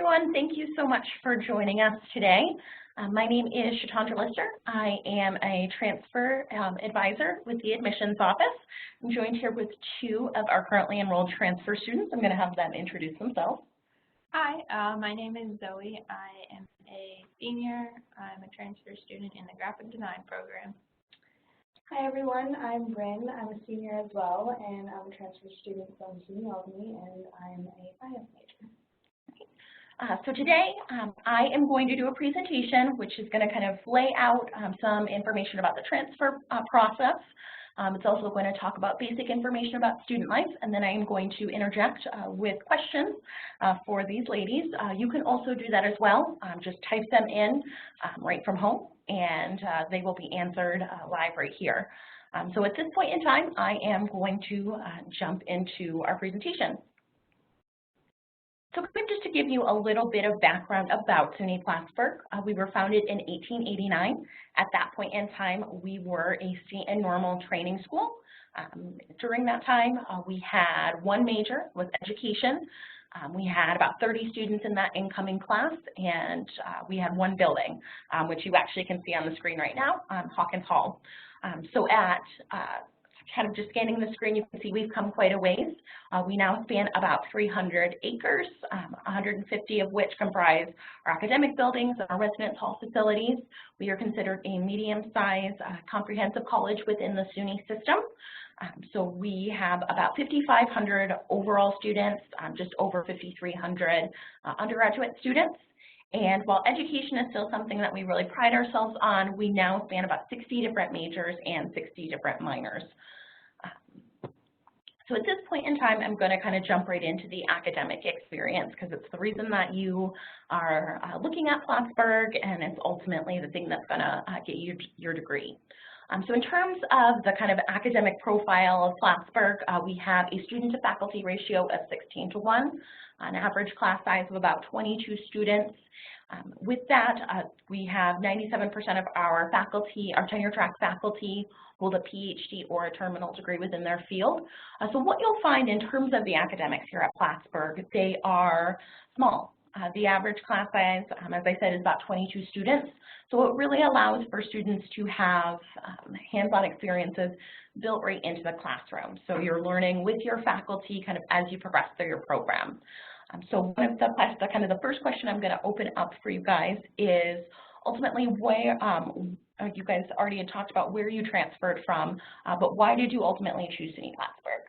everyone. Thank you so much for joining us today. My name is Shatondra Lister. I am a transfer advisor with the admissions office. I'm joined here with two of our currently enrolled transfer students. I'm going to have them introduce themselves. Hi, my name is Zoe. I am a senior. I'm a transfer student in the graphic design program. Hi everyone, I'm Bryn. I'm a senior as well, and I'm a transfer student from SUNY Albany, and I'm a science major. So today I am going to do a presentation which is going to kind of lay out some information about the transfer process. It's also going to talk about basic information about student life, and then I am going to interject with questions for these ladies. You can also do that as well. Just type them in right from home, and they will be answered live right here. So at this point in time, I am going to jump into our presentation. So just to give you a little bit of background about SUNY Plattsburgh, we were founded in 1889. At that point in time, we were a state and normal training school. During that time, we had one major with education. We had about 30 students in that incoming class, and we had one building, which you actually can see on the screen right now, Hawkins Hall. So at kind of just scanning the screen, you can see we've come quite a ways. We now span about 300 acres, 150 of which comprise our academic buildings and our residence hall facilities. We are considered a medium-sized comprehensive college within the SUNY system. So we have about 5,500 overall students, just over 5,300 undergraduate students. And while education is still something that we really pride ourselves on, we now span about 60 different majors and 60 different minors. So at this point in time, I'm going to kind of jump right into the academic experience because it's the reason that you are looking at Plattsburgh, and it's ultimately the thing that's going to get you your degree. So in terms of the kind of academic profile of Plattsburgh, we have a student-to-faculty ratio of 16:1, an average class size of about 22 students. With that, we have 97% of our faculty, our tenure-track faculty, hold a PhD or a terminal degree within their field. So what you'll find in terms of the academics here at Plattsburgh, they are small. The average class size, as I said, is about 22 students. So it really allows for students to have hands-on experiences built right into the classroom. So you're learning with your faculty kind of as you progress through your program. So one of the first question I'm going to open up for you guys is ultimately where, you guys already had talked about where you transferred from, but why did you ultimately choose SUNY Plattsburgh?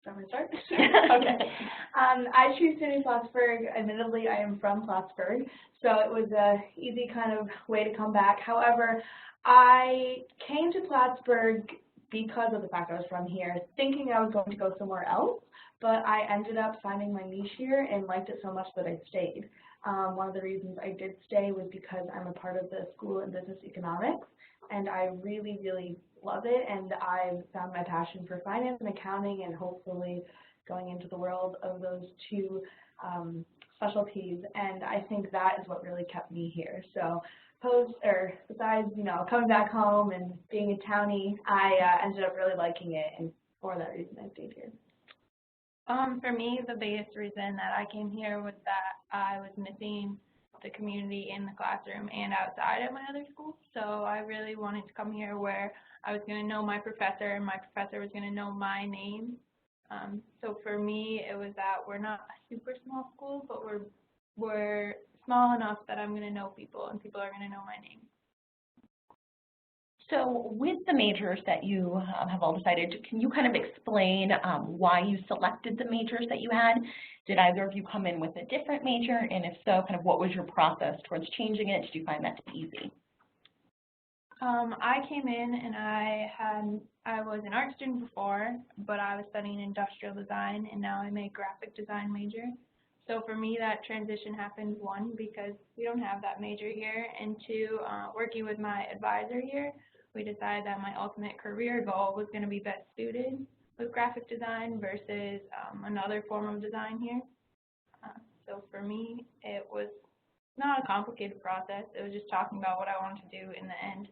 Do you want me to start? Okay. I choose SUNY Plattsburgh. Admittedly, I am from Plattsburgh, so it was an easy kind of way to come back. However, I came to Plattsburgh because of the fact I was from here, thinking I was going to go somewhere else, but I ended up finding my niche here and liked it so much that I stayed. One of the reasons I did stay was because I'm a part of the School of Business Economics, and I really, really love it, and I've found my passion for finance and accounting and hopefully going into the world of those two specialties, and I think that is what really kept me here. So besides, coming back home and being a townie, I ended up really liking it, and for that reason I stayed here. For me, the biggest reason that I came here was that I was missing the community in the classroom and outside at my other school. So I really wanted to come here where I was going to know my professor and my professor was going to know my name. So for me, it was that we're not a super small school, but we're small enough that I'm going to know people and people are going to know my name. So with the majors that you have all decided, can you kind of explain why you selected the majors that you had? Did either of you come in with a different major? And if so, kind of what was your process towards changing it? Did you find that to be easy? I came in and I was an art student before, but I was studying industrial design, and now I'm a graphic design major. So for me, that transition happened, one, because we don't have that major here, and two, working with my advisor here, we decided that my ultimate career goal was going to be best suited with graphic design versus another form of design here. So for me, it was not a complicated process. It was just talking about what I wanted to do in the end.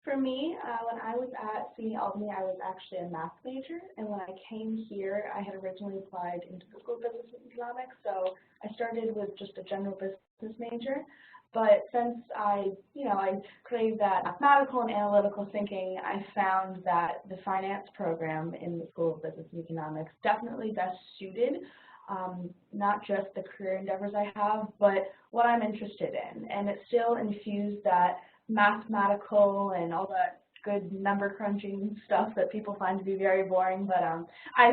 For me, when I was at SUNY Albany, I was actually a math major, and when I came here, I had originally applied into the School of Business and Economics, so I started with just a general business major. But since I craved that mathematical and analytical thinking, I found that the finance program in the School of Business and Economics definitely best suited not just the career endeavors I have, but what I'm interested in. And it still infused that mathematical and all that good number crunching stuff that people find to be very boring, but I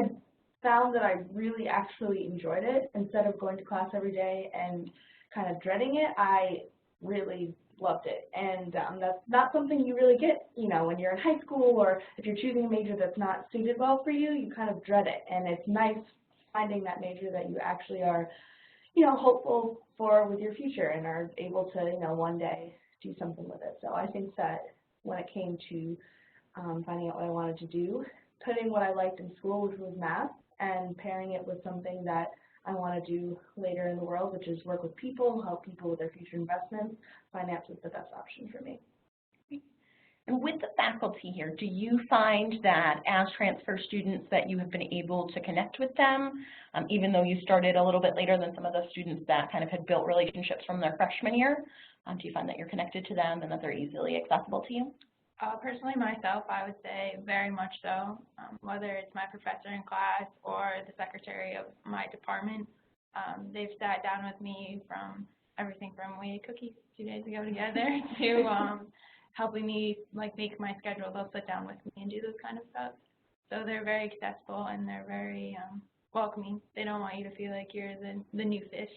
found that I really actually enjoyed it. Instead of going to class every day and kind of dreading it, I really loved it. And that's not something you really get, when you're in high school, or if you're choosing a major that's not suited well for you, you kind of dread it. And it's nice finding that major that you actually are, hopeful for with your future and are able to, one day do something with it. So I think that when it came to finding out what I wanted to do, putting what I liked in school, which was math, and pairing it with something that I want to do later in the world, which is work with people, help people with their future investments, finance was the best option for me. And with the faculty here, do you find that as transfer students that you have been able to connect with them, even though you started a little bit later than some of the students that kind of had built relationships from their freshman year? Do you find that you're connected to them and that they're easily accessible to you? Personally, myself, I would say very much so. Whether it's my professor in class or the secretary of my department, they've sat down with me from everything from we ate cookies 2 days ago together to helping me make my schedule. They'll sit down with me and do this kind of stuff. So they're very accessible and they're very welcoming. They don't want you to feel like you're the new fish.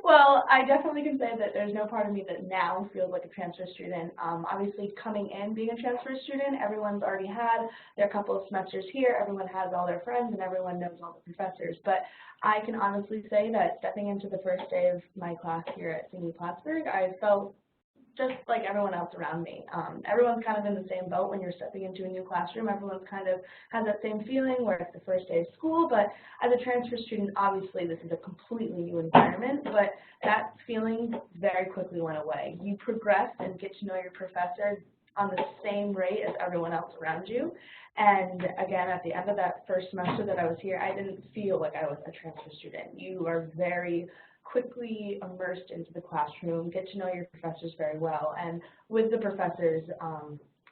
Well, I definitely can say that there's no part of me that now feels like a transfer student. Obviously, coming in, being a transfer student, everyone's already had their couple of semesters here, everyone has all their friends, and everyone knows all the professors. But I can honestly say that stepping into the first day of my class here at SUNY Plattsburgh, I felt just like everyone else around me. Everyone's kind of in the same boat when you're stepping into a new classroom. Everyone's kind of has that same feeling where it's the first day of school, but as a transfer student, obviously this is a completely new environment, but that feeling very quickly went away. You progress and get to know your professor on the same rate as everyone else around you. And again, at the end of that first semester that I was here, I didn't feel like I was a transfer student. You are very quickly immersed into the classroom, get to know your professors very well, and with the professors,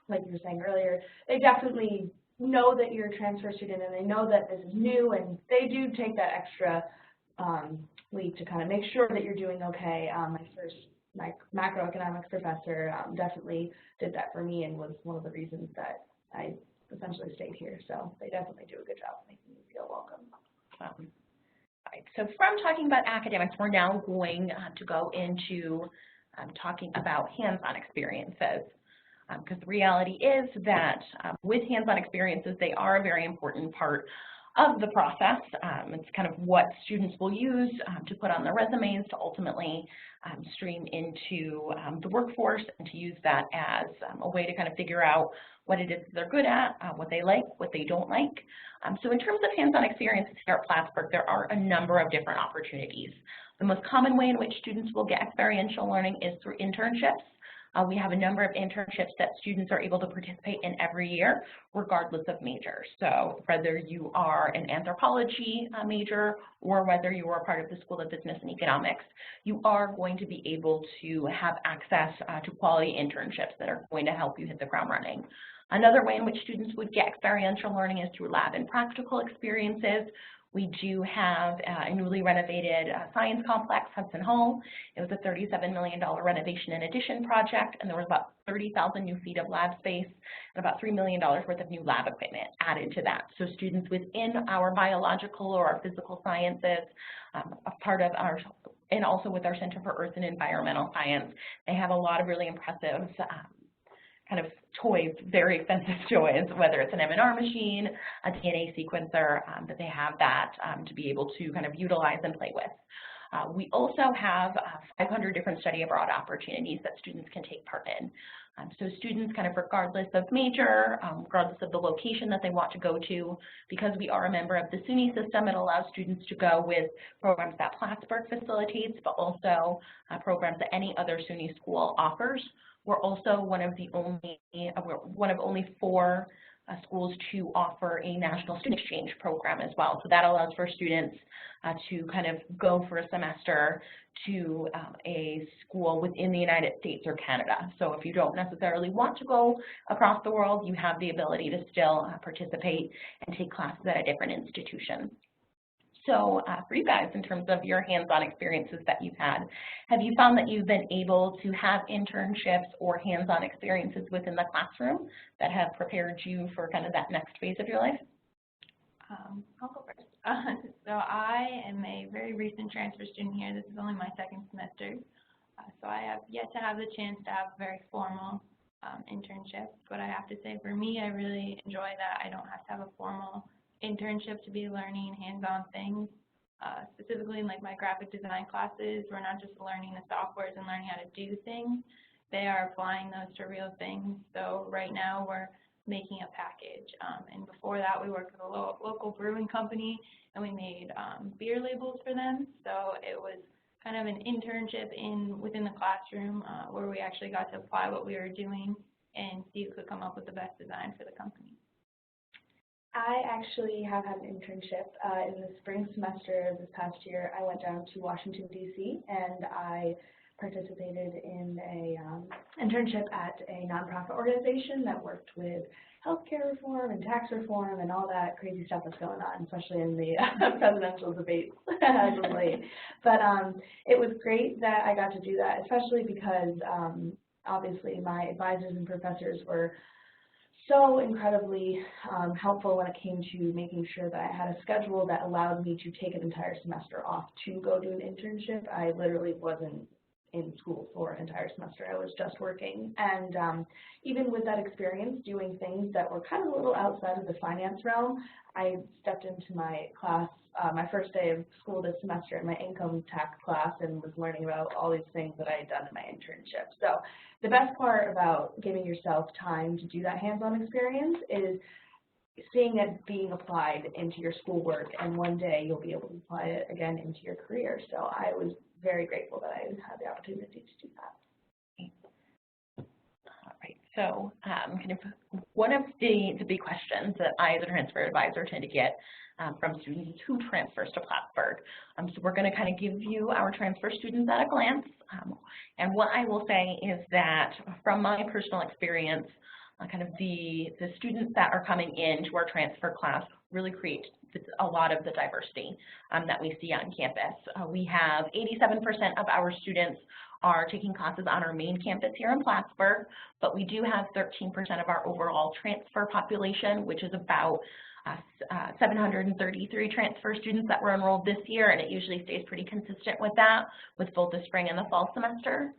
like you were saying earlier, they definitely know that you're a transfer student and they know that this is new, and they do take that extra leap to kind of make sure that you're doing okay. My macroeconomics professor definitely did that for me and was one of the reasons that I essentially stayed here, so they definitely do a good job making you feel welcome. Right. So from talking about academics, we're now going to go into talking about hands-on experiences. Because the reality is that with hands-on experiences, they are a very important part of the process. It's kind of what students will use to put on their resumes to ultimately stream into the workforce, and to use that as a way to kind of figure out what it is they're good at, what they like, what they don't like. So in terms of hands-on experiences here at Plattsburgh, there are a number of different opportunities. The most common way in which students will get experiential learning is through internships. We have a number of internships that students are able to participate in every year, regardless of major. So whether you are an anthropology major or whether you are part of the School of Business and Economics, you are going to be able to have access to quality internships that are going to help you hit the ground running. Another way in which students would get experiential learning is through lab and practical experiences. We do have a newly renovated science complex, Hudson Hall. It was a $37 million renovation and addition project, and there was about 30,000 new feet of lab space and about $3 million worth of new lab equipment added to that. So students within our biological or our physical sciences, a part of our, and also with our Center for Earth and Environmental Science, they have a lot of really impressive kind of toys, very expensive toys, whether it's an M&R machine, a DNA sequencer, that they have that to be able to kind of utilize and play with. We also have 500 different study abroad opportunities that students can take part in. So students, kind of regardless of major, regardless of the location that they want to go to, because we are a member of the SUNY system, it allows students to go with programs that Plattsburgh facilitates, but also programs that any other SUNY school offers. We're also one of only 4 schools to offer a national student exchange program as well. So that allows for students to kind of go for a semester to a school within the United States or Canada. So if you don't necessarily want to go across the world, you have the ability to still participate and take classes at a different institution. So for you guys, in terms of your hands-on experiences that you've had, have you found that you've been able to have internships or hands-on experiences within the classroom that have prepared you for kind of that next phase of your life? I'll go first. So I am a very recent transfer student here. This is only my 2nd semester. So I have yet to have the chance to have a very formal internship. But I have to say, for me, I really enjoy that I don't have to have a formal internship to be learning hands-on things. Specifically in like my graphic design classes, we're not just learning the softwares and learning how to do things. They are applying those to real things. So right now we're making a package. And before that, we worked with a local brewing company, and we made beer labels for them. So it was kind of an internship within the classroom where we actually got to apply what we were doing and see who could come up with the best design for the company. I actually have had an internship in the spring semester of this past year. I went down to Washington, D.C., and I participated in a internship at a nonprofit organization that worked with healthcare reform and tax reform and all that crazy stuff that's going on, especially in the presidential debates as of late. But it was great that I got to do that, especially because obviously my advisors and professors were so incredibly helpful when it came to making sure that I had a schedule that allowed me to take an entire semester off to go do an internship. I literally wasn't in school for an entire semester. I was just working. And even with that experience, doing things that were kind of a little outside of the finance realm, I stepped into my class, my first day of school this semester in my income tax class, and was learning about all these things that I had done in my internship. So the best part about giving yourself time to do that hands-on experience is seeing it being applied into your schoolwork, and one day you'll be able to apply it again into your career. So I was very grateful that I had the opportunity to do that. All right, so kind of one of the big questions that I as a transfer advisor tend to get from students who transfers to Plattsburgh. So we're going to kind of give you our transfer students at a glance. And what I will say is that from my personal experience, kind of the students that are coming into our transfer class really create a lot of the diversity that we see on campus. We have 87% of our students are taking classes on our main campus here in Plattsburgh, but we do have 13% of our overall transfer population, which is about 733 transfer students that were enrolled this year, and it usually stays pretty consistent with that, with both the spring and the fall semester.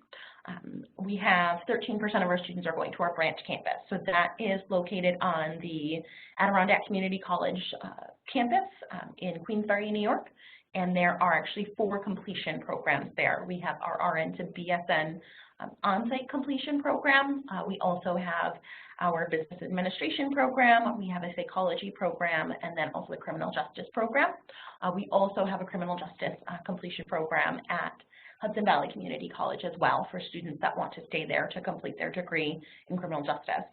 We have 13% of our students are going to our branch campus. So that is located on the Adirondack Community College campus in Queensbury, New York. And there are actually 4 completion programs there. We have our RN to BSN on-site completion program. We also have our business administration program. We have a psychology program, and then also a criminal justice program. We also have a criminal justice completion program at Hudson Valley Community College as well for students that want to stay there to complete their degree in criminal justice.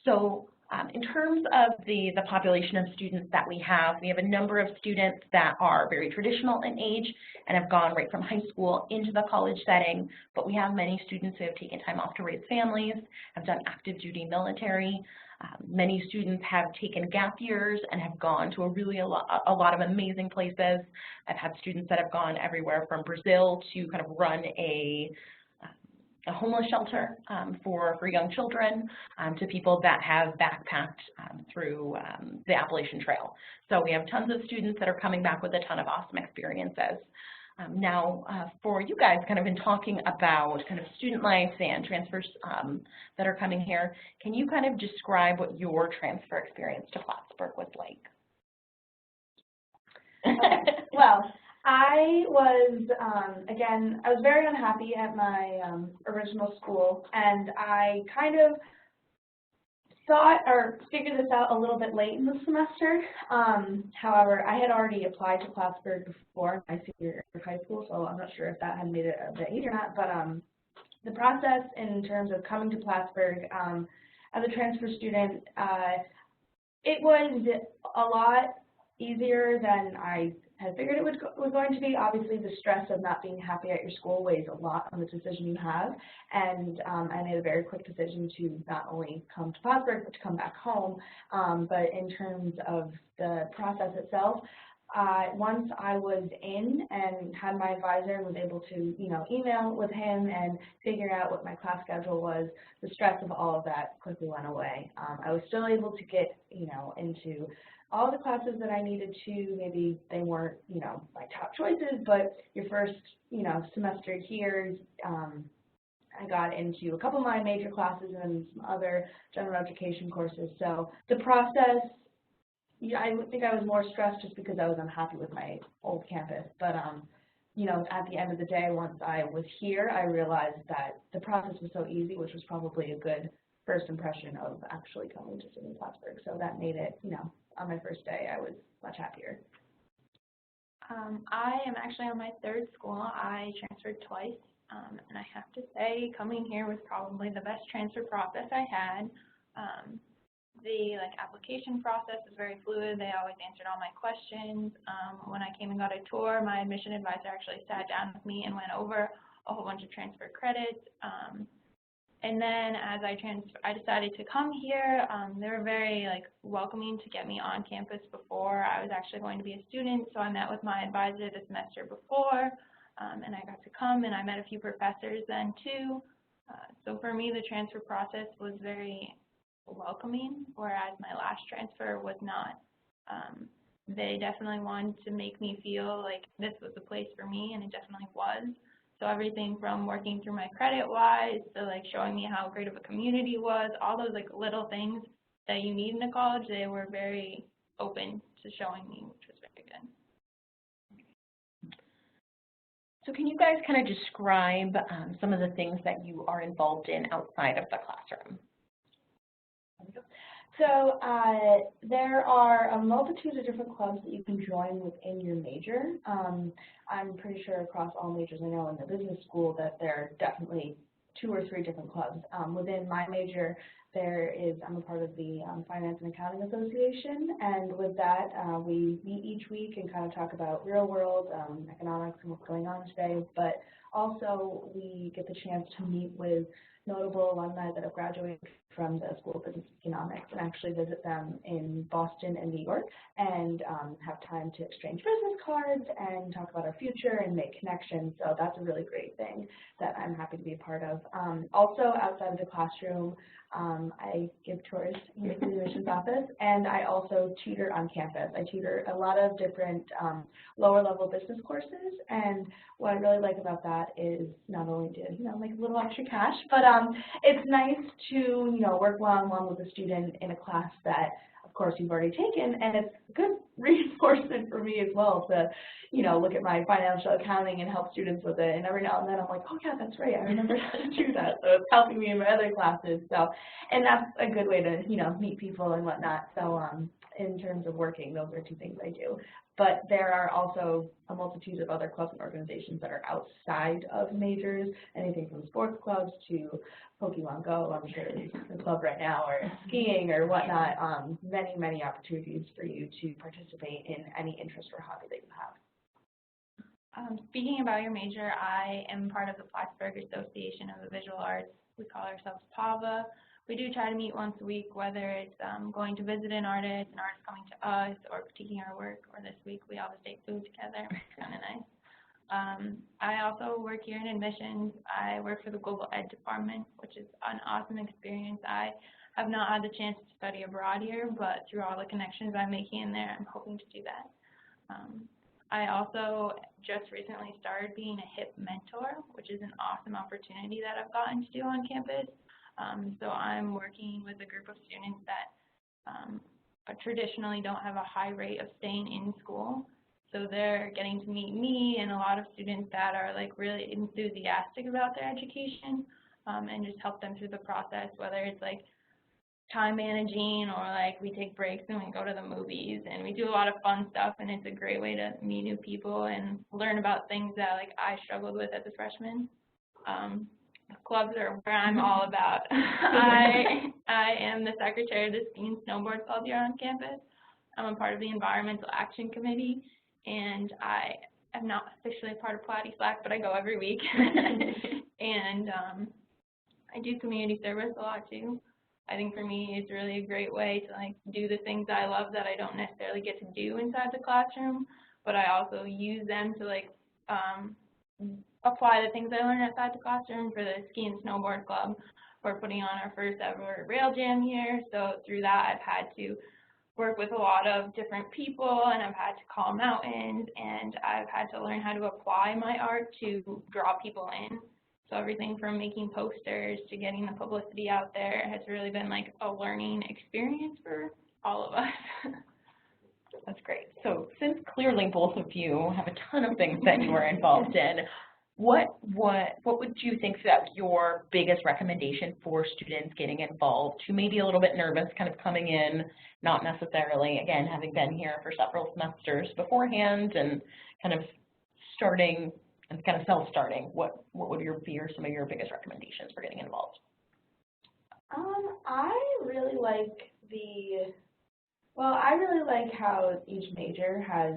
So in terms of the population of students that we have a number of students that are very traditional in age and have gone right from high school into the college setting, but we have many students who have taken time off to raise families, have done active duty military. Many students have taken gap years and have gone to a lot of amazing places. I've had students that have gone everywhere from Brazil to kind of run a homeless shelter for young children, to people that have backpacked through the Appalachian Trail. So we have tons of students that are coming back with a ton of awesome experiences. Now, for you guys, kind of in talking about kind of student life and transfers that are coming here, can you kind of describe what your transfer experience to Plattsburgh was like? Okay. Well, I was, again, I was very unhappy at my original school, and I kind of thought or figured this out a little bit late in the semester. However, I had already applied to Plattsburgh before my senior year of high school, so I'm not sure if that had made it a bit easier or not, but the process in terms of coming to Plattsburgh as a transfer student, it was a lot easier than I had figured it was going to be. Obviously, the stress of not being happy at your school weighs a lot on the decision you have, and I made a very quick decision to not only come to Plattsburgh, but to come back home. But in terms of the process itself, once I was in and had my advisor and was able to, email with him and figure out what my class schedule was, the stress of all of that quickly went away. I was still able to get, into all the classes that I needed to. Maybe they weren't, my top choices, but your first, semester here, I got into a couple of my major classes and some other general education courses. So the process, yeah, I think I was more stressed just because I was unhappy with my old campus. But, at the end of the day, once I was here, I realized that the process was so easy, which was probably a good first impression of actually coming to SUNY Plattsburgh. So that made it, on my first day, I was much happier. I am actually on my third school. I transferred twice, and I have to say coming here was probably the best transfer process I had. The application process was very fluid. They always answered all my questions. When I came and got a tour, my admission advisor actually sat down with me and went over a whole bunch of transfer credits. And then as I decided to come here, they were very welcoming to get me on campus before I was actually going to be a student. So I met with my advisor the semester before, and I got to come, and I met a few professors then too. So for me, the transfer process was very welcoming, whereas my last transfer was not. They definitely wanted to make me feel like this was the place for me, and it definitely was. So everything from working through my credit-wise to showing me how great of a community was, all those little things that you need in a college, they were very open to showing me, which was very good. So can you guys kind of describe some of the things that you are involved in outside of the classroom? So there are a multitude of different clubs that you can join within your major. I'm pretty sure across all majors I know in the business school that there are definitely 2 or 3 different clubs. Within my major, I'm a part of the Finance and Accounting Association, and with that we meet each week and kind of talk about real world economics and what's going on today, but also we get the chance to meet with notable alumni that have graduated from the School of Business Economics and actually visit them in Boston and New York and have time to exchange business cards and talk about our future and make connections. So that's a really great thing that I'm happy to be a part of. Also, outside of the classroom, I give tours in the admissions office, and I also tutor on campus. I tutor a lot of different lower level business courses, and what I really like about that is not only to make a little extra cash, but it's nice to work one-on-one with a student in a class that of course you've already taken, and it's good reinforcement for me as well to look at my financial accounting and help students with it, and every now and then I'm like, oh yeah, that's right, I remember how to do that. So it's helping me in my other classes. So, and that's a good way to meet people and whatnot. So in terms of working, those are 2 things I do. But there are also a multitude of other clubs and organizations that are outside of majors, anything from sports clubs to Pokemon Go, I'm sure there's a club right now, or skiing or whatnot. Many, many opportunities for you to participate in any interest or hobby that you have. Speaking about your major, I am part of the Plattsburgh Association of the Visual Arts. We call ourselves PAVA. We do try to meet once a week, whether it's going to visit an artist coming to us, or critiquing our work, or this week we always take food together. It's kind of nice. I also work here in admissions. I work for the Global Ed Department, which is an awesome experience. I have not had the chance to study abroad here, but through all the connections I'm making in there, I'm hoping to do that. I also just recently started being a HIP mentor, which is an awesome opportunity that I've gotten to do on campus. So I'm working with a group of students that traditionally don't have a high rate of staying in school. So they're getting to meet me and a lot of students that are like really enthusiastic about their education, and just help them through the process, whether it's like time managing or like we take breaks and we go to the movies and we do a lot of fun stuff, and it's a great way to meet new people and learn about things that like I struggled with as a freshman. Clubs are where I'm all about. I am the secretary of the Ski and Snowboard Club here on campus. I'm a part of the Environmental Action Committee, and I am not officially a part of Platy Slack, but I go every week. And I do community service a lot too. I think for me it's really a great way to like do the things I love that I don't necessarily get to do inside the classroom, but I also use them to like apply the things I learned outside the classroom. For the Ski and Snowboard Club, we're putting on our first ever rail jam here, so through that I've had to work with a lot of different people, and I've had to call mountains, and I've had to learn how to apply my art to draw people in. So everything from making posters to getting the publicity out there has really been like a learning experience for all of us. That's great. So since clearly both of you have a ton of things that you are involved in, what would you think that your biggest recommendation for students getting involved who may be a little bit nervous kind of coming in, not necessarily, again, having been here for several semesters beforehand and kind of starting and kind of self-starting, what would be some of your biggest recommendations for getting involved? I really like how each major has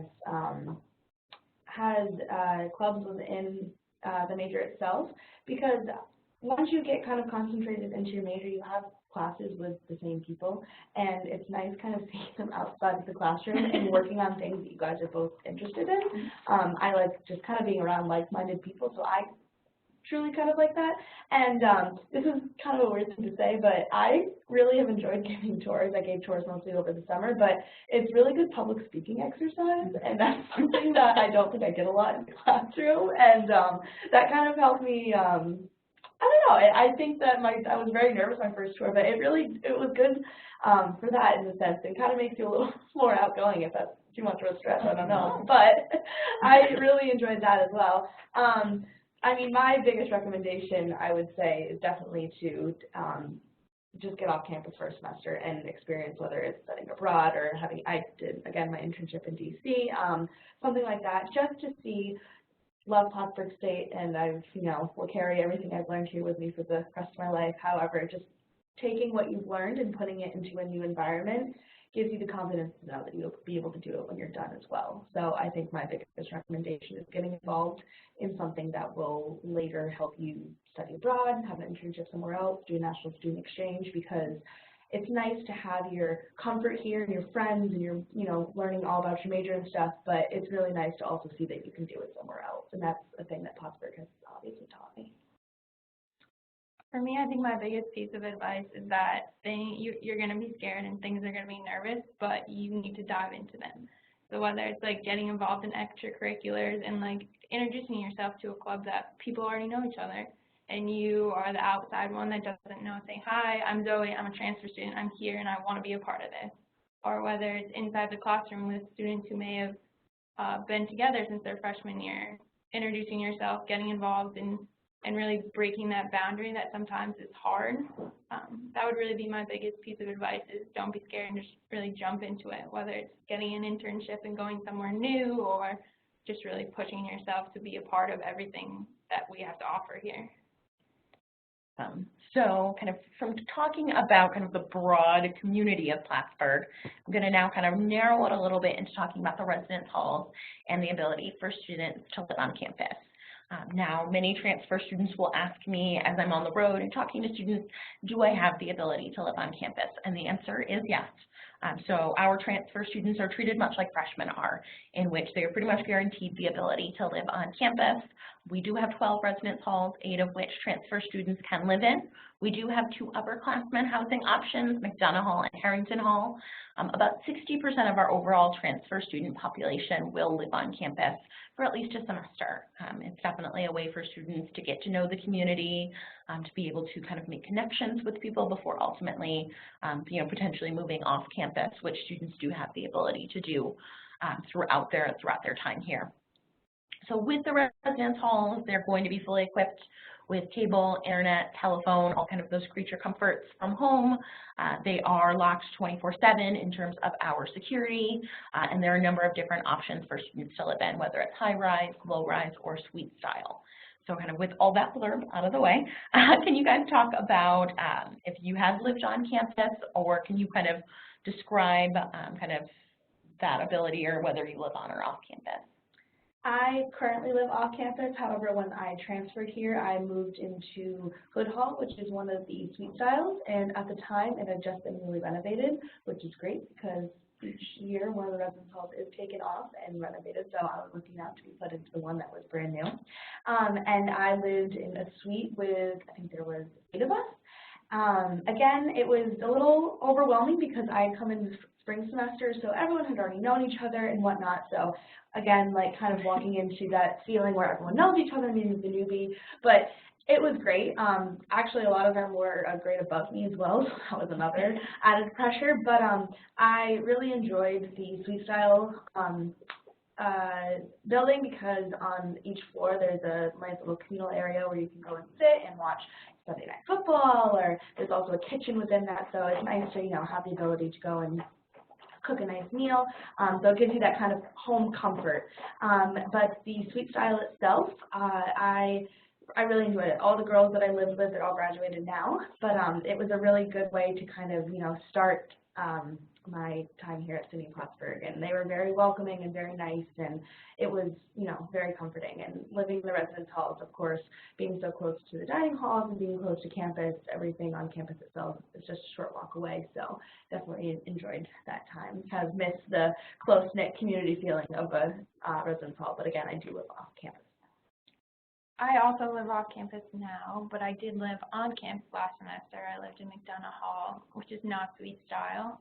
clubs within the major itself, because once you get kind of concentrated into your major, you have classes with the same people, and it's nice kind of seeing them outside of the classroom and working on things that you guys are both interested in. I like just kind of being around like-minded people, so I truly kind of like that. And this is kind of a weird thing to say, but I really have enjoyed giving tours. I gave tours mostly over the summer, but it's really good public speaking exercise, and that's something that I don't think I get a lot in the classroom, and that kind of helped me, I don't know, I think that I was very nervous my first tour, but it was good for that in a sense. It kind of makes you a little more outgoing, if that's too much of a stretch, I don't know, but I really enjoyed that as well. I mean, my biggest recommendation, I would say, is definitely to just get off campus for a semester and experience, whether it's studying abroad or I did, again, my internship in DC, something like that, just to see, love Plattsburgh State, and will carry everything I've learned here with me for the rest of my life. However, just taking what you've learned and putting it into a new environment gives you the confidence to know that you'll be able to do it when you're done as well. So I think my biggest recommendation is getting involved in something that will later help you study abroad, have an internship somewhere else, do a national student exchange, because it's nice to have your comfort here and your friends and your, learning all about your major and stuff, but it's really nice to also see that you can do it somewhere else. And that's a thing that Plattsburgh has obviously taught me. For me, I think my biggest piece of advice is that you're going to be scared and things are going to be nervous, but you need to dive into them. So whether it's like getting involved in extracurriculars and like introducing yourself to a club that people already know each other, and you are the outside one that doesn't know, say, hi, I'm Zoe, I'm a transfer student, I'm here and I want to be a part of this. Or whether it's inside the classroom with students who may have been together since their freshman year, introducing yourself, getting involved in and really breaking that boundary that sometimes is hard. That would really be my biggest piece of advice, is don't be scared and just really jump into it, whether it's getting an internship and going somewhere new or just really pushing yourself to be a part of everything that we have to offer here. So kind of from talking about kind of the broad community of Plattsburgh, I'm going to now kind of narrow it a little bit into talking about the residence halls and the ability for students to live on campus. Now, many transfer students will ask me as I'm on the road and talking to students, do I have the ability to live on campus? And the answer is yes. So our transfer students are treated much like freshmen are, in which they are pretty much guaranteed the ability to live on campus. We do have 12 residence halls, 8 of which transfer students can live in. We do have 2 upperclassmen housing options, McDonough Hall and Harrington Hall. About 60% of our overall transfer student population will live on campus for at least a semester. It's definitely a way for students to get to know the community, to be able to kind of make connections with people before ultimately, potentially moving off campus, which students do have the ability to do. throughout their time here. So with the residence halls, they're going to be fully equipped with cable, internet, telephone, all kind of those creature comforts from home. They are locked 24/7 in terms of our security, and there are a number of different options for students to live in, whether it's high-rise, low-rise, or suite style. So kind of with all that blurb out of the way, can you guys talk about if you have lived on campus, or can you kind of describe kind of that ability, or whether you live on or off campus? I currently live off campus. However, when I transferred here, I moved into Hood Hall, which is one of the suite styles, and at the time it had just been newly renovated, which is great because each year one of the residence halls is taken off and renovated, so I was looking out to be put into the one that was brand new. And I lived in a suite with, I think there was 8 of us. Again, it was a little overwhelming because I had come in the spring semester, so everyone had already known each other and whatnot. So again, like kind of walking into that feeling where everyone knows each other, meaning the newbie. But it was great. Actually, a lot of them were a grade above me as well, so that was another added pressure. But I really enjoyed the suite style building because on each floor there's a nice little communal area where you can go and sit and watch Sunday Night Football, or there's also a kitchen within that, so it's nice to, you know, have the ability to go and cook a nice meal, so it gives you that kind of home comfort. But the suite style itself, I really enjoyed it. All the girls that I lived with, they're all graduated now, but it was a really good way to kind of, you know, start my time here at SUNY Plattsburgh, and they were very welcoming and very nice, and it was, you know, very comforting. And living in the residence halls, of course, being so close to the dining halls and being close to campus, everything on campus itself is just a short walk away, so definitely enjoyed that time. Kind of missed the close-knit community feeling of a residence hall, but again, I do live off campus. I also live off campus now, but I did live on campus last semester. I lived in McDonough Hall, which is not suite style.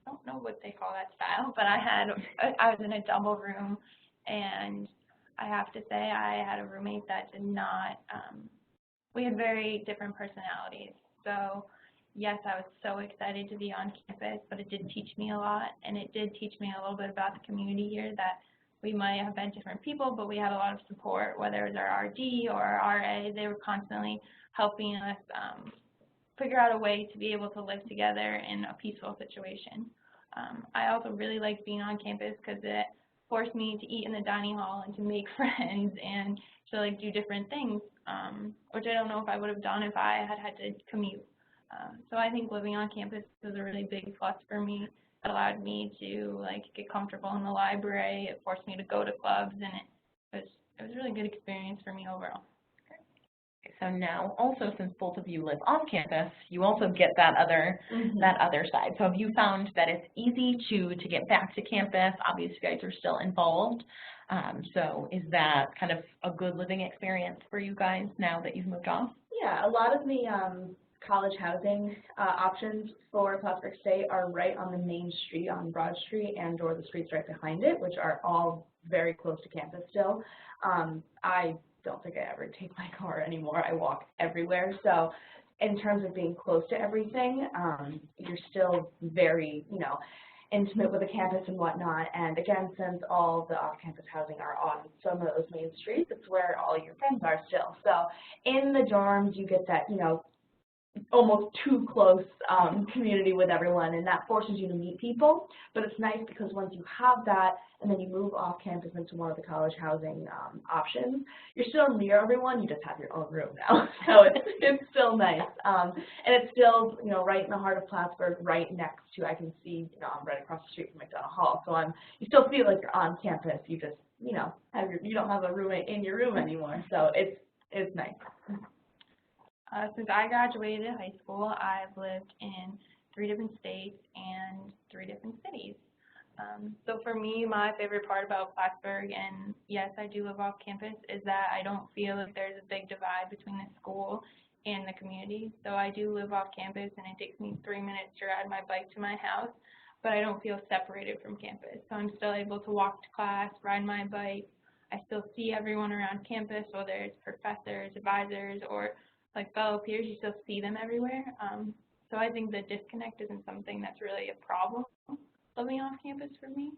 I don't know what they call that style, but I was in a double room, and I have to say I had a roommate that did not, we had very different personalities. So yes, I was so excited to be on campus, but it did teach me a lot, and it did teach me a little bit about the community here, that we might have been different people, but we had a lot of support, whether it was our RD or our RA. They were constantly helping us figure out a way to be able to live together in a peaceful situation. I also really liked being on campus because it forced me to eat in the dining hall and to make friends and to like do different things, which I don't know if I would have done if I had had to commute. So I think living on campus was a really big plus for me. It allowed me to like get comfortable in the library. It forced me to go to clubs, and it was a really good experience for me overall. So now, also, since both of you live off campus, you also get that other side. So have you found that it's easy to get back to campus? Obviously, you guys are still involved. So is that kind of a good living experience for you guys now that you've moved off? Yeah, a lot of the college housing options for Plattsburgh State are right on the main street on Broad Street and or the streets right behind it, which are all very close to campus still. I don't think I ever take my car anymore. I walk everywhere. So in terms of being close to everything, you're still very, you know, intimate with the campus and whatnot. And again, since all the off-campus housing are on some of those main streets, it's where all your friends are still. So in the dorms, you get that, you know, almost too close community with everyone, and that forces you to meet people. But it's nice because once you have that and then you move off campus into one of the college housing options, you're still near everyone, you just have your own room now. So it's still nice. And it's still, you know, right in the heart of Plattsburgh, right next to, I can see, you know, I'm right across the street from McDonough Hall. So you still feel like you're on campus, you just, you know, you don't have a roommate in your room anymore. So it's nice. Since I graduated high school, I've lived in 3 different states and 3 different cities. So for me, my favorite part about Plattsburgh, and yes, I do live off campus, is that I don't feel that there's a big divide between the school and the community. So I do live off campus, and it takes me 3 minutes to ride my bike to my house, but I don't feel separated from campus. So I'm still able to walk to class, ride my bike. I still see everyone around campus, whether it's professors, advisors, or like fellow peers, you still see them everywhere. So I think the disconnect isn't something that's really a problem living off campus for me.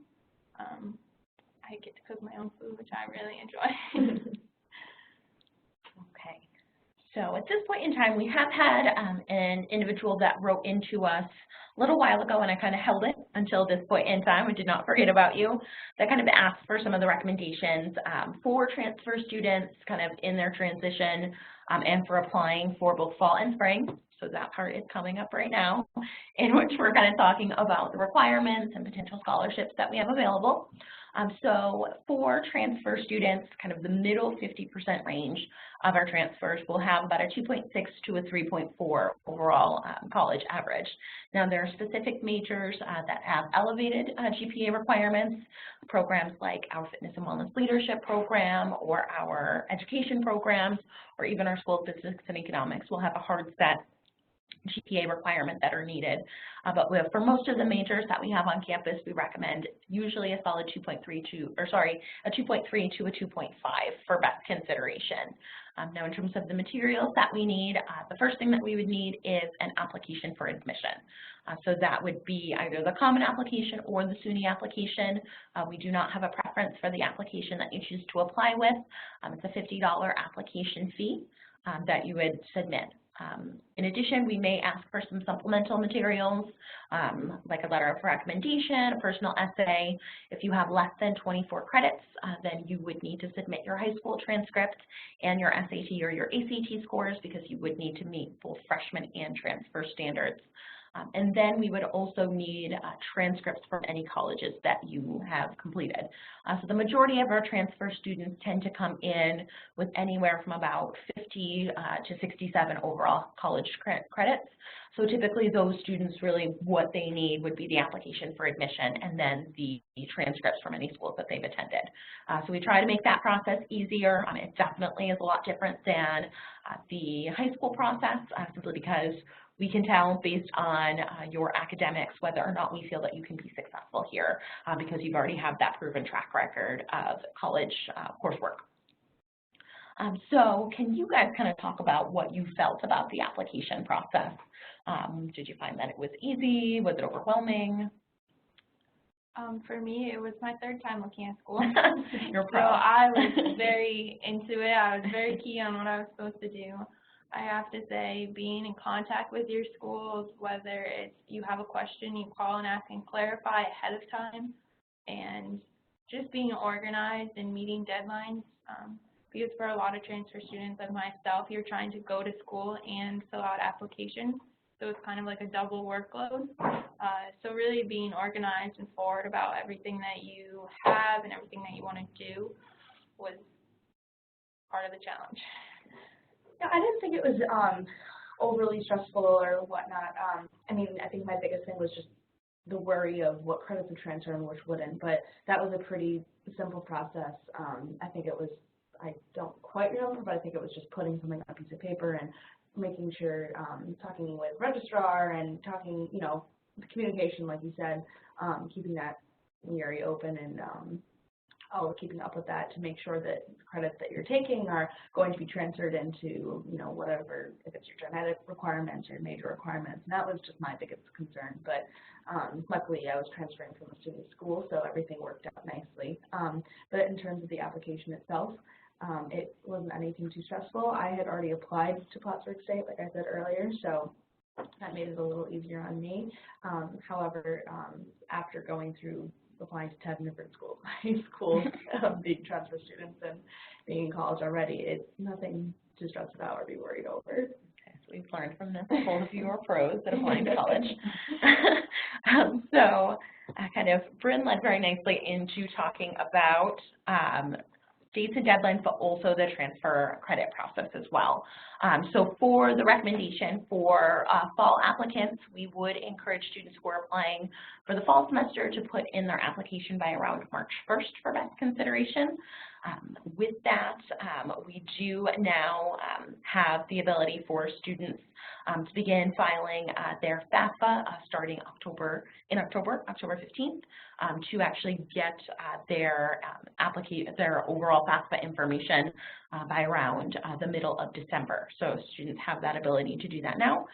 I get to cook my own food, which I really enjoy. Okay. So at this point in time, we have had an individual that wrote into us a little while ago, and I kind of held it until this point in time. I did not forget about you. That kind of asked for some of the recommendations for transfer students kind of in their transition and for applying for both fall and spring. So that part is coming up right now, in which we're kind of talking about the requirements and potential scholarships that we have available. So for transfer students, kind of the middle 50% range of our transfers will have about a 2.6 to a 3.4 overall college average. Now there are specific majors that have elevated GPA requirements, programs like our Fitness and Wellness Leadership program or our education programs or even our School of Business and Economics will have a hard set GPA requirement that are needed. But for most of the majors that we have on campus, we recommend usually a solid 2.3 to a 2.5 for best consideration. Now in terms of the materials that we need, the first thing that we would need is an application for admission. So that would be either the common application or the SUNY application. We do not have a preference for the application that you choose to apply with. It's a $50 application fee that you would submit. In addition, we may ask for some supplemental materials, like a letter of recommendation, a personal essay. If you have less than 24 credits, then you would need to submit your high school transcript and your SAT or your ACT scores because you would need to meet both freshman and transfer standards. And then we would also need transcripts from any colleges that you have completed. So the majority of our transfer students tend to come in with anywhere from about 50 to 67 overall college credits. So typically those students really what they need would be the application for admission and then the transcripts from any schools that they've attended. So we try to make that process easier. It definitely is a lot different than the high school process simply because we can tell based on your academics whether or not we feel that you can be successful here because you've already have that proven track record of college coursework. So can you guys kind of talk about what you felt about the application process? Did you find that it was easy? Was it overwhelming? For me, it was my third time looking at school. You're So proud. I was very into it. I was very keen on what I was supposed to do. I have to say, being in contact with your schools, whether it's you have a question, you call and ask and clarify ahead of time, and just being organized and meeting deadlines. Because for a lot of transfer students like myself, you're trying to go to school and fill out applications, so it's kind of like a double workload. So really being organized and forward about everything that you have and everything that you want to do was part of the challenge. Yeah, I didn't think it was overly stressful or whatnot. I mean, I think my biggest thing was just the worry of what credits would transfer and which wouldn't, but that was a pretty simple process. I think it was, I don't quite remember, but I think it was just putting something on a piece of paper and making sure, talking with registrar and talking, you know, communication, like you said, keeping that area open and keeping up with that to make sure that the credits that you're taking are going to be transferred into, you know, whatever, if it's your genetic requirements or major requirements. And that was just my biggest concern. But luckily, I was transferring from a student school, so everything worked out nicely. But in terms of the application itself, it wasn't anything too stressful. I had already applied to Plattsburgh State, like I said earlier, so that made it a little easier on me. However, after going through applying to 10 different schools, being transfer students and being in college already, it's nothing to stress about or be worried over. Okay, so we've learned from this, both of you are pros at applying to college. Bryn led very nicely into talking about dates and deadlines, but also the transfer credit process as well. So for the recommendation for fall applicants, we would encourage students who are applying for the fall semester to put in their application by around March 1st for best consideration. With that, we do now have the ability for students to begin filing their FAFSA starting October 15th, to actually get their overall FAFSA information by around the middle of December. So students have that ability to do that now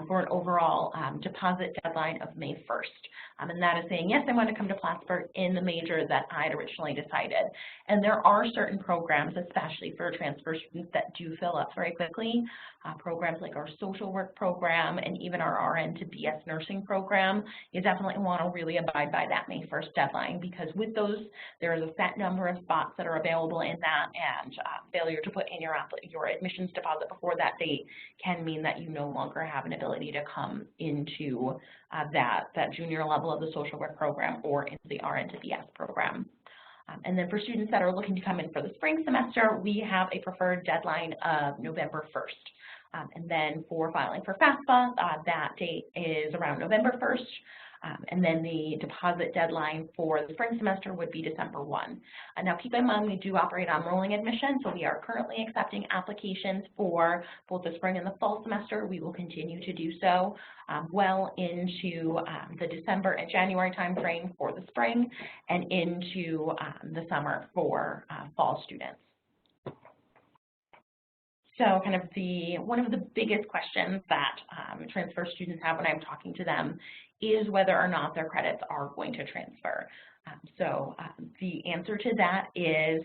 for an overall deposit deadline of May 1st. And that is saying, yes, I want to come to Plattsburgh in the major that I had originally decided. And there are certain programs, especially for transfer students, that do fill up very quickly. Programs like our social work program and even our RN to BS nursing program, you definitely want to really abide by that May 1st deadline, because with those, there is a set number of spots that are available in that, and failure to put in your admissions deposit before that date can mean that you no longer have an ability to come into that junior level of the social work program or into the RN to BS program. And then for students that are looking to come in for the spring semester, we have a preferred deadline of November 1st. And then for filing for FAFSA, that date is around November 1st. And then the deposit deadline for the spring semester would be December 1. Now keep in mind, we do operate on rolling admission, so we are currently accepting applications for both the spring and the fall semester. We will continue to do so well into the December and January timeframe for the spring and into the summer for fall students. So kind of one of the biggest questions that transfer students have when I'm talking to them is whether or not their credits are going to transfer. The answer to that is,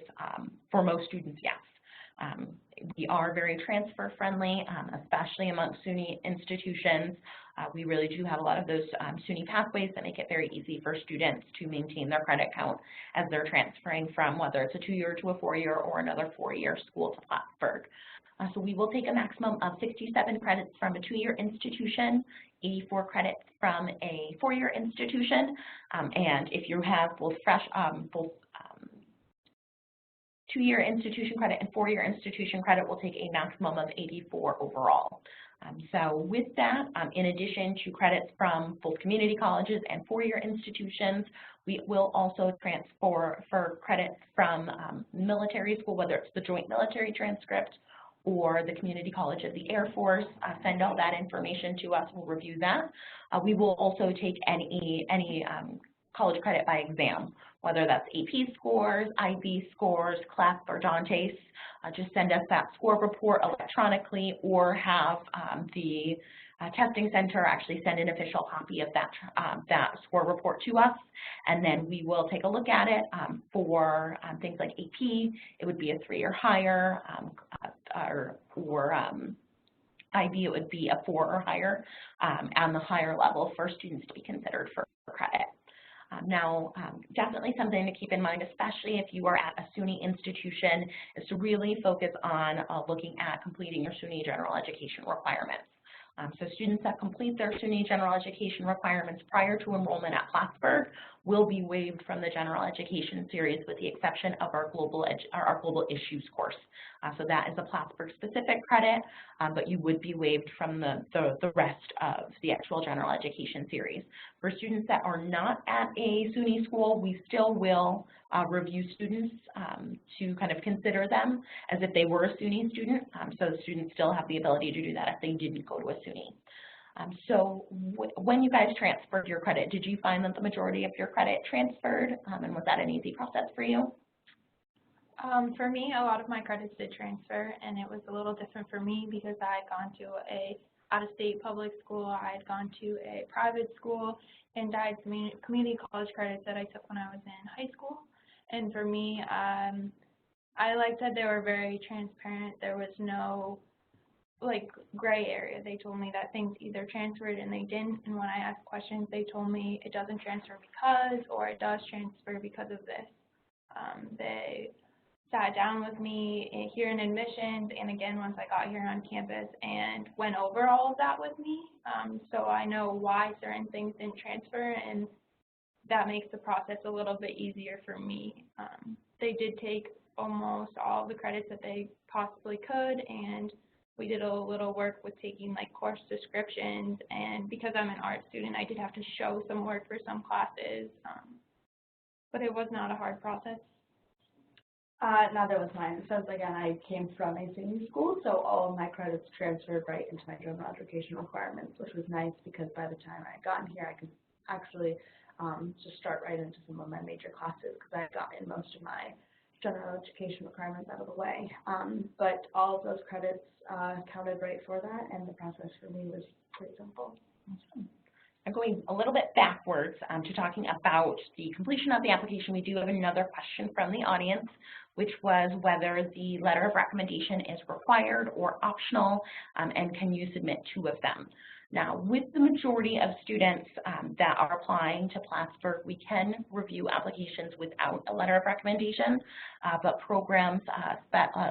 for most students, yes. We are very transfer friendly, especially amongst SUNY institutions. We really do have a lot of those SUNY pathways that make it very easy for students to maintain their credit count as they're transferring from whether it's a 2-year to a 4-year or another 4-year school to Plattsburgh. So we will take a maximum of 67 credits from a 2-year institution, 84 credits from a 4-year institution, and if you have both 2-year institution credit and 4-year institution credit, we'll take a maximum of 84 overall. So with that, in addition to credits from both community colleges and 4-year institutions, we will also transfer for credits from military school, whether it's the Joint Military Transcript or the Community College of the Air Force. Send all that information to us, we'll review that. We will also take any college credit by exam, whether that's AP scores, IB scores, CLEP, or Dantes. Just send us that score report electronically, or have the testing center actually send an official copy of that score report to us, and then we will take a look at it. For things like AP, it would be a 3 or higher, or IB, it would be a 4 or higher, on the higher level for students to be considered for credit. Now, definitely something to keep in mind, especially if you are at a SUNY institution, is to really focus on looking at completing your SUNY general education requirements. So students that complete their SUNY general education requirements prior to enrollment at Plattsburgh will be waived from the general education series, with the exception of our global issues course. So that is a Plattsburgh specific credit, but you would be waived from the rest of the actual general education series. For students that are not at a SUNY school, we still will review students to kind of consider them as if they were a SUNY student. So the students still have the ability to do that if they didn't go to a SUNY. So when you guys transferred your credit, did you find that the majority of your credit transferred, and was that an easy process for you? For me, a lot of my credits did transfer, and it was a little different for me because I had gone to a out-of-state public school, I had gone to a private school, and I had community college credits that I took when I was in high school. And for me, I liked that they were very transparent. There was no gray area. They told me that things either transferred and they didn't, and when I asked questions, they told me it doesn't transfer because, or it does transfer because of this. They sat down with me here in admissions, and again once I got here on campus, and went over all of that with me, so I know why certain things didn't transfer, and that makes the process a little bit easier for me. They did take almost all of the credits that they possibly could, and we did a little work with taking course descriptions, and because I'm an art student, I did have to show some work for some classes, but it was not a hard process. Neither was mine. Since, again, I came from a SUNY school, so all of my credits transferred right into my general education requirements, which was nice because by the time I had gotten here, I could actually just start right into some of my major classes because I had gotten most of my general education requirements out of the way. But all of those credits counted right for that, and the process for me was pretty simple. I'm going a little bit backwards to talking about the completion of the application. We do have another question from the audience, which was whether the letter of recommendation is required or optional, and can you submit 2 of them? Now, with the majority of students that are applying to Plattsburgh, we can review applications without a letter of recommendation, but programs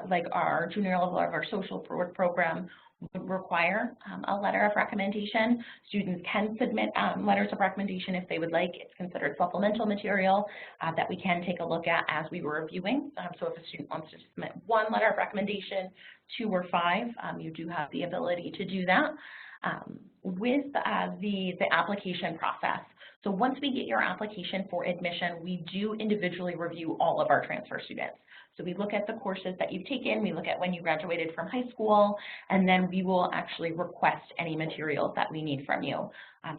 like our junior level of our social work program would require a letter of recommendation. Students can submit letters of recommendation if they would like. It's considered supplemental material that we can take a look at as we were reviewing. So if a student wants to submit 1 letter of recommendation, 2 or 5, you do have the ability to do that. With the application process, so once we get your application for admission, we do individually review all of our transfer students. So we look at the courses that you've taken, we look at when you graduated from high school, and then we will actually request any materials that we need from you.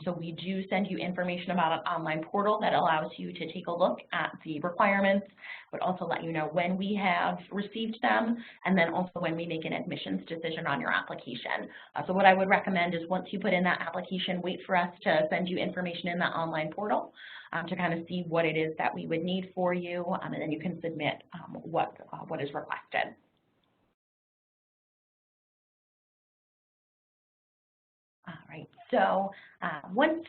So we do send you information about an online portal that allows you to take a look at the requirements, but also let you know when we have received them, and then also when we make an admissions decision on your application. So what I would recommend is once you put in that application, wait for us to send you information in that online portal to kind of see what it is that we would need for you, and then you can submit what is requested. All right, so once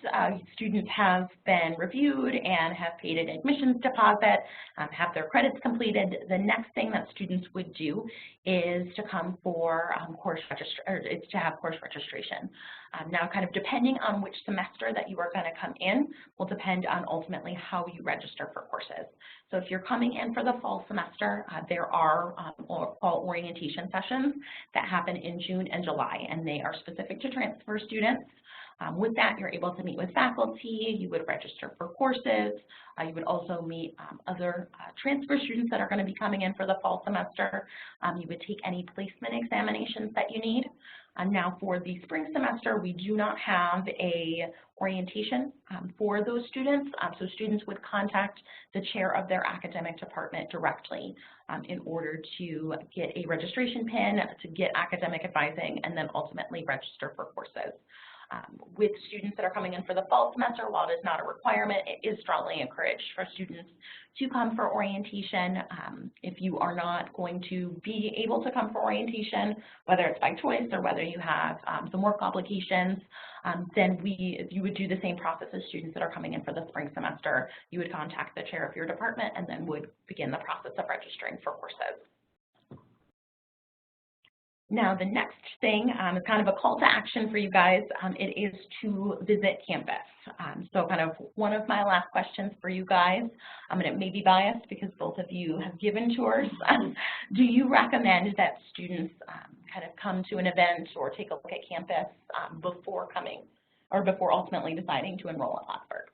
students have been reviewed and have paid an admissions deposit, have their credits completed, the next thing that students would do is to come for course registration. Now, kind of depending on which semester that you are going to come in will depend on ultimately how you register for courses. So if you're coming in for the fall semester, there are fall orientation sessions that happen in June and July, and they are specific to transfer students. With that, you're able to meet with faculty, you would register for courses, you would also meet other transfer students that are going to be coming in for the fall semester. You would take any placement examinations that you need. Now for the spring semester, we do not have a orientation for those students, so students would contact the chair of their academic department directly in order to get a registration pin, to get academic advising, and then ultimately register for courses. With students that are coming in for the fall semester, while it is not a requirement, it is strongly encouraged for students to come for orientation. If you are not going to be able to come for orientation, whether it's by choice or whether you have some work obligations, then you would do the same process as students that are coming in for the spring semester. You would contact the chair of your department and then would begin the process of registering for courses. Now, the next thing is kind of a call to action for you guys. It is to visit campus. So kind of one of my last questions for you guys, and it may be biased because both of you have given tours. Do you recommend that students kind of come to an event or take a look at campus before coming or before ultimately deciding to enroll at Plattsburgh?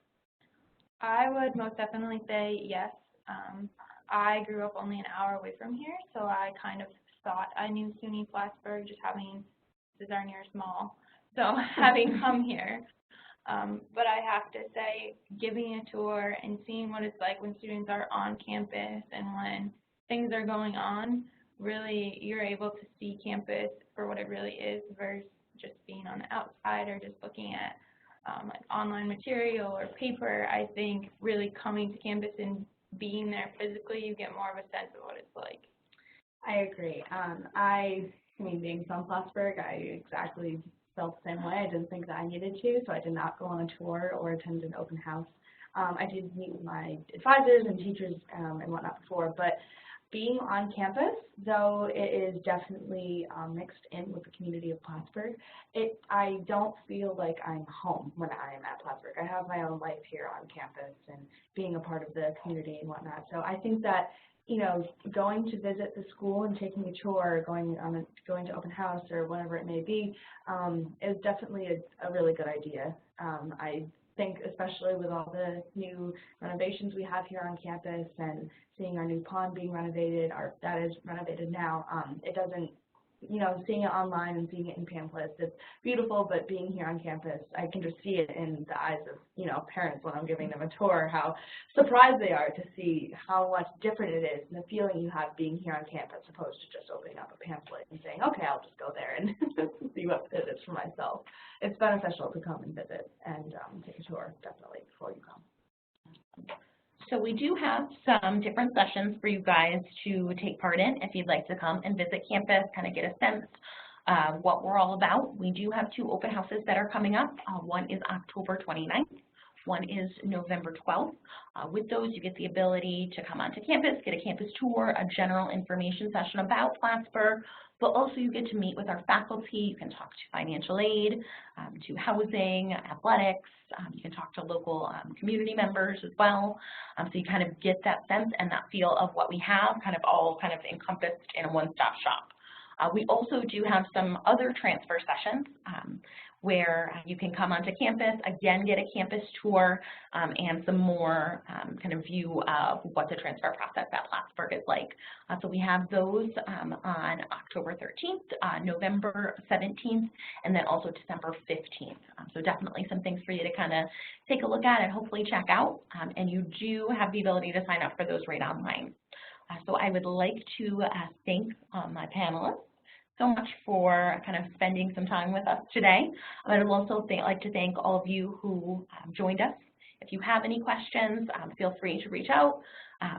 I would most definitely say yes. I grew up only an hour away from here, so I kind of thought I knew SUNY Plattsburgh, just having, this is our nearest mall, so having come here. But I have to say, giving a tour and seeing what it's like when students are on campus and when things are going on, really you're able to see campus for what it really is versus just being on the outside or just looking at like online material or paper. I think really coming to campus and being there physically, you get more of a sense of what it's like. I agree. I mean, being from Plattsburgh, I exactly felt the same way. I didn't think that I needed to, so I did not go on a tour or attend an open house. I did meet with my advisors and teachers and whatnot before, but being on campus, though it is definitely mixed in with the community of Plattsburgh, I don't feel like I'm home when I am at Plattsburgh. I have my own life here on campus and being a part of the community and whatnot. So I think that, you know, going to visit the school and taking a tour, going to open house or whatever it may be, is definitely a really good idea. I think especially with all the new renovations we have here on campus and seeing our new pond being renovated, that is renovated now, it doesn't you know, seeing it online and seeing it in pamphlets, it's beautiful, but being here on campus, I can just see it in the eyes of, you know, parents when I'm giving them a tour, how surprised they are to see how much different it is and the feeling you have being here on campus opposed to just opening up a pamphlet and saying, okay, I'll just go there and see what it is for myself. It's beneficial to come and visit and take a tour, definitely, before you come. So we do have some different sessions for you guys to take part in if you'd like to come and visit campus, kind of get a sense of what we're all about. We do have 2 open houses that are coming up. One is October 29th. One is November 12th. With those, you get the ability to come onto campus, get a campus tour, a general information session about Plattsburgh, but also you get to meet with our faculty. You can talk to financial aid, to housing, athletics. You can talk to local community members as well. So you kind of get that sense and that feel of what we have, kind of all kind of encompassed in a one-stop shop. We also do have some other transfer sessions where you can come onto campus, again, get a campus tour, and some more kind of view of what the transfer process at Plattsburgh is like. So we have those on October 13th, November 17th, and then also December 15th. So definitely some things for you to kind of take a look at and hopefully check out. And you do have the ability to sign up for those right online. So I would like to thank my panelists so much for kind of spending some time with us today. I would also like to thank all of you who joined us. If you have any questions, feel free to reach out.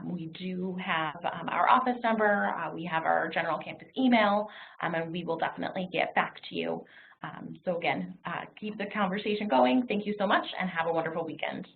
We do have our office number, we have our general campus email, and we will definitely get back to you. So again, keep the conversation going. Thank you so much and have a wonderful weekend.